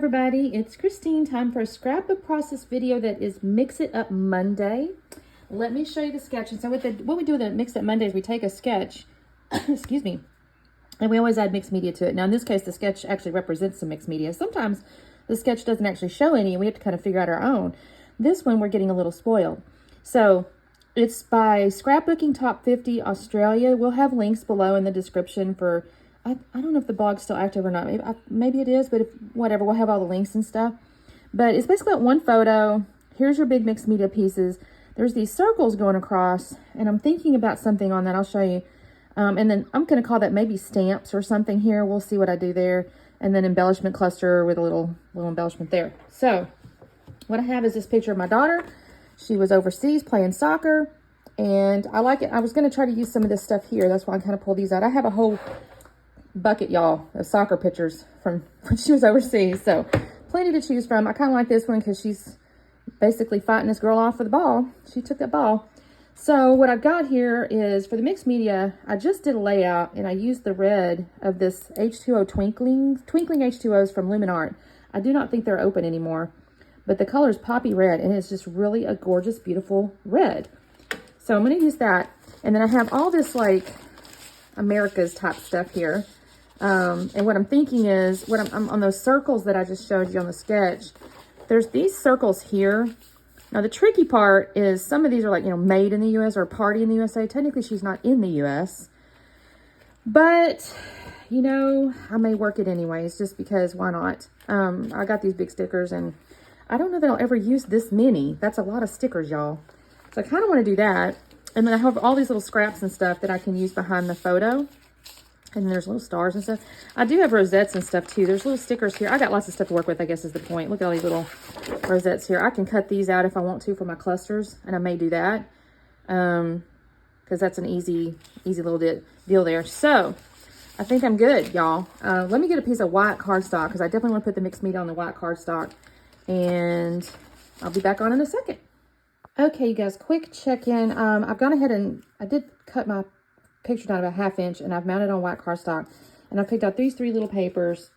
everybody, it's Christine. Time for a scrapbook process video that is Mix It Up Monday. Let me show you the sketch. And so what we do with the Mix It Up Monday is we take a sketch, excuse me, and we always add mixed media to it. Now in this case, the sketch actually represents some mixed media. Sometimes the sketch doesn't actually show any and we have to kind of figure out our own. This one, we're getting a little spoiled. So it's by Scrapbooking Top 50 Australia. We'll have links below in the description for, I don't know if the blog's still active or not. Maybe it is, but whatever, we'll have all the links and stuff. But it's basically one photo. Here's your big mixed media pieces. There's these circles going across, and I'm thinking about something on that. I'll show you. And then I'm going to call that maybe stamps or something here. We'll see what I do there. And then embellishment cluster with a little embellishment there. So what I have is this picture of my daughter. She was overseas playing soccer, and I like it. I was going to try to use some of this stuff here. That's why I kind of pulled these out. I have a whole bucket, y'all, of soccer pictures from when she was overseas. So plenty to choose from. I kind of like this one because she's basically fighting this girl off for the ball. She took that ball. So what I've got here is for the mixed media, I just did a layout and I used the red of this H2O twinkling H2Os from Luminart. I do not think they're open anymore, but the color is poppy red and it's just really a gorgeous, beautiful red. So I'm going to use that. And then I have all this like America's type stuff here. And what I'm thinking is, I'm on those circles that I just showed you on the sketch, there's these circles here. Now the tricky part is some of these are like, made in the US or party in the USA. Technically she's not in the US, but I may work it anyways, just because why not? I got these big stickers and I don't know that I'll ever use this many. That's a lot of stickers, y'all. So I kind of want to do that. And then I have all these little scraps and stuff that I can use behind the photo. And there's little stars and stuff. I do have rosettes and stuff too. There's little stickers here. I got lots of stuff to work with, I guess is the point. Look at all these little rosettes here. I can cut these out if I want to for my clusters. And I may do that. Because that's an easy little deal there. So I think I'm good, y'all. Let me get a piece of white cardstock because I definitely want to put the mixed media on the white cardstock. And I'll be back on in a second. Okay, you guys, quick check-in. I've gone ahead and I did cut my picture down about 1/2 inch and I've mounted on white cardstock, and I picked out these 3 little papers,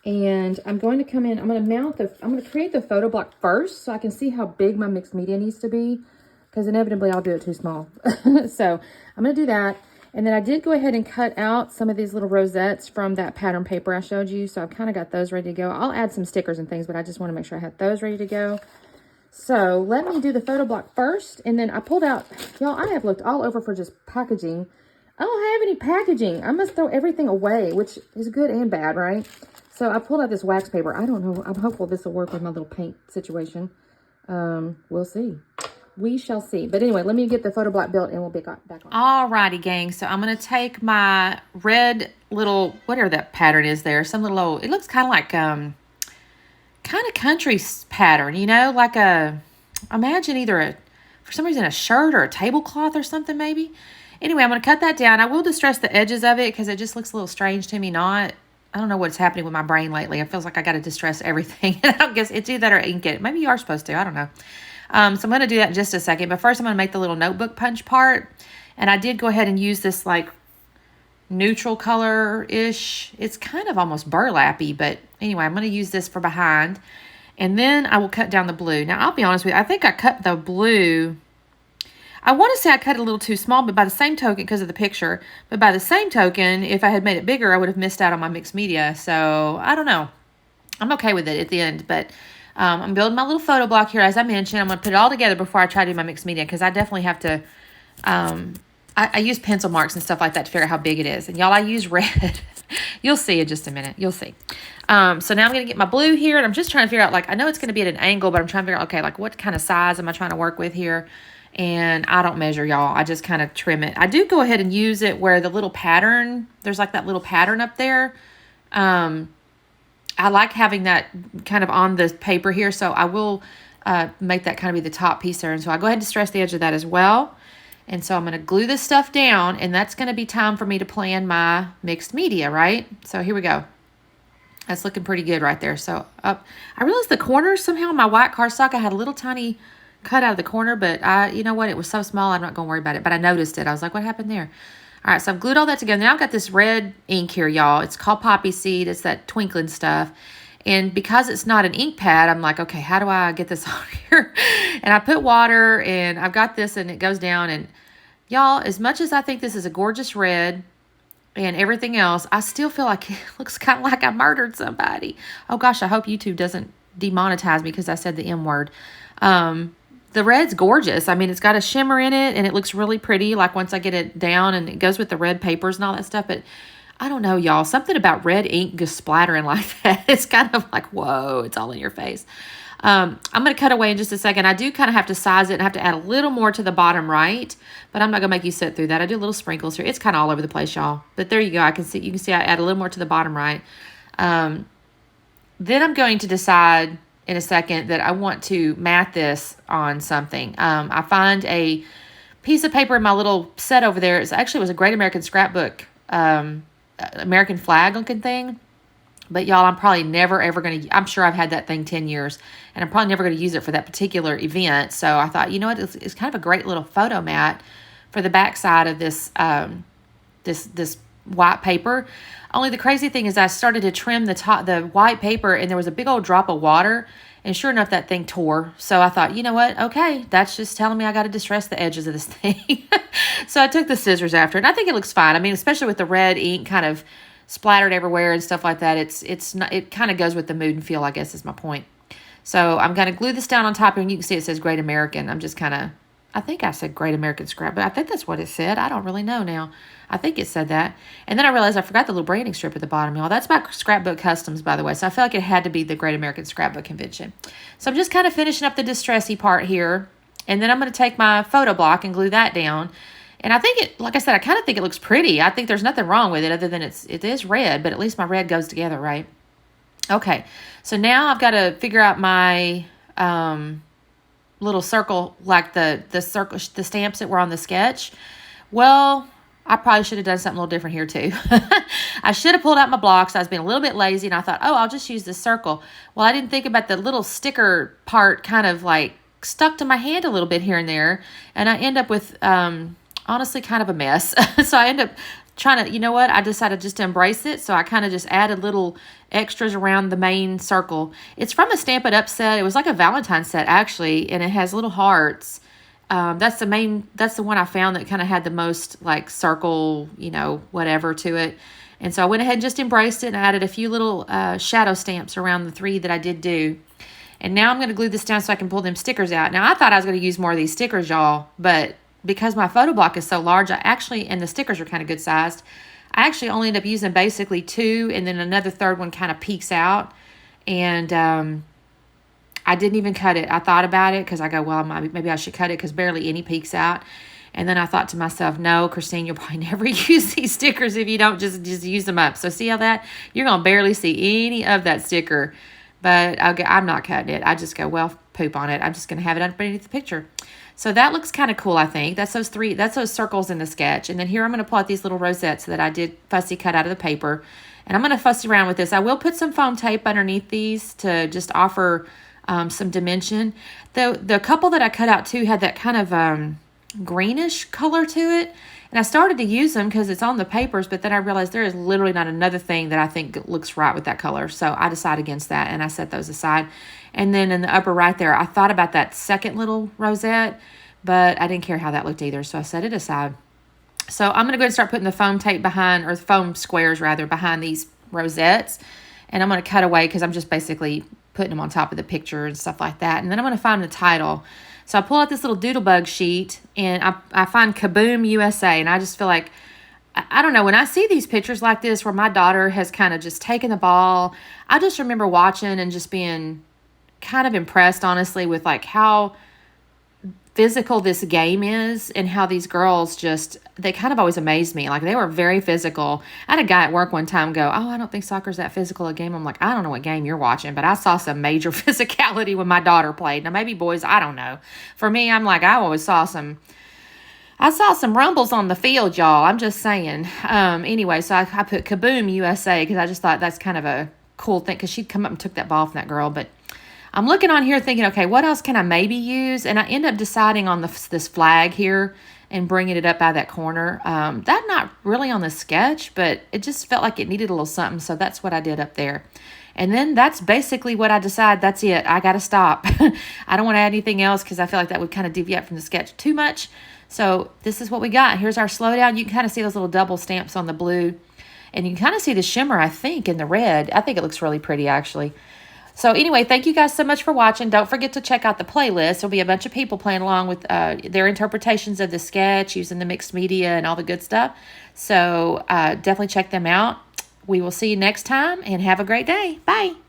and I'm going to come in, I'm going to create the photo block first so I can see how big my mixed media needs to be, because inevitably I'll do it too small. So I'm going to do that. And then I did go ahead and cut out some of these little rosettes from that pattern paper I showed you. So I've kind of got those ready to go. I'll add some stickers and things, but I just want to make sure I had those ready to go. So let me do the photo block first. And then I pulled out, y'all, I have looked all over for just packaging. I don't have any packaging. I must throw everything away, which is good and bad, right? So I pulled out this wax paper. I don't know. I'm hopeful this will work with my little paint situation. We'll see. We shall see. But anyway, let me get the photo block built and we'll be back on. Alrighty, gang. So I'm going to take my red little, whatever that pattern is there. Some little old, it looks kind of like, kind of country pattern, like imagine either for some reason, a shirt or a tablecloth or something maybe. Anyway, I'm going to cut that down. I will distress the edges of it because it just looks a little strange to me. I don't know what's happening with my brain lately. It feels like I got to distress everything. I don't guess it's either that or ink it. Maybe you are supposed to. I don't know. So I'm going to do that in just a second. But first, I'm going to make the little notebook punch part. And I did go ahead and use this like neutral color-ish. It's kind of almost burlappy. But anyway, I'm going to use this for behind. And then I will cut down the blue. Now, I'll be honest with you. I think I cut the blue. I want to say I cut it a little too small, but by the same token, because of the picture, but by the same token, if I had made it bigger, I would have missed out on my mixed media. So I don't know. I'm okay with it at the end, but I'm building my little photo block here. As I mentioned, I'm going to put it all together before I try to do my mixed media, because I definitely have to, I use pencil marks and stuff like that to figure out how big it is. And y'all, I use red. You'll see in just a minute. You'll see. So now I'm going to get my blue here, and I'm just trying to figure out, like, I know it's going to be at an angle, but I'm trying to figure out, okay, like, what kind of size am I trying to work with here? And I don't measure, y'all. I just kind of trim it. I do go ahead and use it where the little pattern, there's like that little pattern up there. I like having that kind of on the paper here. So I will make that kind of be the top piece there. And so I go ahead and distress the edge of that as well. And so I'm going to glue this stuff down. And that's going to be time for me to plan my mixed media, right? So here we go. That's looking pretty good right there. So I realized the corners somehow on my white cardstock, I had a little tiny cut out of the corner, but you know what? It was so small, I'm not going to worry about it. But I noticed it. I was like, what happened there? All right, so I've glued all that together. Now I've got this red ink here, y'all. It's called Poppy Seed. It's that twinkling stuff. And because it's not an ink pad, I'm like, okay, how do I get this on here? And I put water, and I've got this, and it goes down. And y'all, as much as I think this is a gorgeous red and everything else, I still feel like it looks kind of like I murdered somebody. Oh gosh, I hope YouTube doesn't demonetize me because I said the M word. The red's gorgeous. I mean, it's got a shimmer in it, and it looks really pretty, like once I get it down, and it goes with the red papers and all that stuff. But I don't know, y'all. Something about red ink just splattering like that. It's kind of like, whoa, it's all in your face. I'm going to cut away in just a second. I do kind of have to size it and have to add a little more to the bottom right, but I'm not going to make you sit through that. I do little sprinkles here. It's kind of all over the place, y'all. But there you go. You can see I add a little more to the bottom right. Then I'm going to decide in a second that I want to mat this on something. I find a piece of paper in my little set over there. It was a Great American Scrapbook, American flag looking thing. But y'all, I'm probably never, ever going to, I'm sure I've had that thing 10 years, and I'm probably never going to use it for that particular event. So I thought, you know what, it's kind of a great little photo mat for the backside of this, this white paper. Only the crazy thing is I started to trim the white paper, and there was a big old drop of water, and sure enough, that thing tore. So I thought, you know what? Okay, that's just telling me I got to distress the edges of this thing. So I took the scissors after, and I think it looks fine. I mean, especially with the red ink kind of splattered everywhere and stuff like that. It kind of goes with the mood and feel, I guess, is my point. So I'm going to glue this down on top, and you can see it says Great American. I'm just kind of, I think I said Great American Scrap, but I think that's what it said. I don't really know now. I think it said that. And then I realized I forgot the little branding strip at the bottom, y'all. That's my Scrapbook Customs, by the way. So I felt like it had to be the Great American Scrapbook Convention. So I'm just kind of finishing up the distressy part here. And then I'm going to take my photo block and glue that down. And I think like I said, I kind of think it looks pretty. I think there's nothing wrong with it other than it is red, but at least my red goes together, right? Okay. So now I've got to figure out my little circle, like the stamps that were on the sketch. Well, I probably should have done something a little different here too. I should have pulled out my blocks. I was being a little bit lazy, and I thought, oh, I'll just use this circle. Well, I didn't think about the little sticker part kind of like stuck to my hand a little bit here and there. And I end up with, honestly, kind of a mess. So I end up trying to, you know what? I decided just to embrace it. So I kind of just added little extras around the main circle. It's from a Stamp It Up set. It was like a Valentine's set, actually, and it has little hearts. That's the one I found that kind of had the most like circle, whatever to it. And so I went ahead and just embraced it and added a few little shadow stamps around the 3 that I did do. And now I'm going to glue this down so I can pull them stickers out. Now, I thought I was going to use more of these stickers, y'all, but because my photo block is so large, and the stickers are kind of good sized, I actually only end up using basically 2, and then another third one kind of peeks out. And I didn't even cut it. I thought about it because I go, well, maybe I should cut it because barely any peeks out. And then I thought to myself, no, Christine, you'll probably never use these stickers if you don't just use them up. So see how that? You're going to barely see any of that sticker. But I'm not cutting it. I just go, well, poop on it. I'm just going to have it underneath the picture. So that looks kind of cool, I think. That's those circles in the sketch. And then here I'm going to pull out these little rosettes that I did fussy cut out of the paper. And I'm going to fuss around with this. I will put some foam tape underneath these to just offer some dimension. The couple that I cut out too had that kind of greenish color to it. And I started to use them because it's on the papers, but then I realized there is literally not another thing that I think looks right with that color. So I decided against that, and I set those aside. And then in the upper right there, I thought about that second little rosette, but I didn't care how that looked either, so I set it aside. So I'm going to go ahead and start putting the foam tape behind, or foam squares rather, behind these rosettes. And I'm going to cut away because I'm just basically putting them on top of the picture and stuff like that. And then I'm going to find the title. So I pull out this little doodlebug sheet, and I find Kaboom USA, and I just feel like, I don't know, when I see these pictures like this where my daughter has kind of just taken the ball, I just remember watching and just being kind of impressed, honestly, with like how physical this game is and how these girls they kind of always amaze me. Like, they were very physical. I had a guy at work one time go, oh, I don't think soccer's that physical a game. I'm like, I don't know what game you're watching, but I saw some major physicality when my daughter played. Now, maybe boys, I don't know. For me, I'm like, I always saw some rumbles on the field, y'all. I'm just saying. Anyway, so I put Kaboom USA because I just thought that's kind of a cool thing, because she'd come up and took that ball from that girl. But I'm looking on here thinking, okay, what else can I maybe use? And I end up deciding on this flag here and bringing it up out of that corner. That not really on the sketch, but it just felt like it needed a little something, so that's what I did up there. And then that's basically what I decide. That's it. I got to stop. I don't want to add anything else because I feel like that would kind of deviate from the sketch too much. So this is what we got. Here's our slowdown. You can kind of see those little double stamps on the blue. And you can kind of see the shimmer, I think, in the red. I think it looks really pretty, actually. So anyway, thank you guys so much for watching. Don't forget to check out the playlist. There'll be a bunch of people playing along with their interpretations of the sketch using the mixed media and all the good stuff. So definitely check them out. We will see you next time and have a great day. Bye.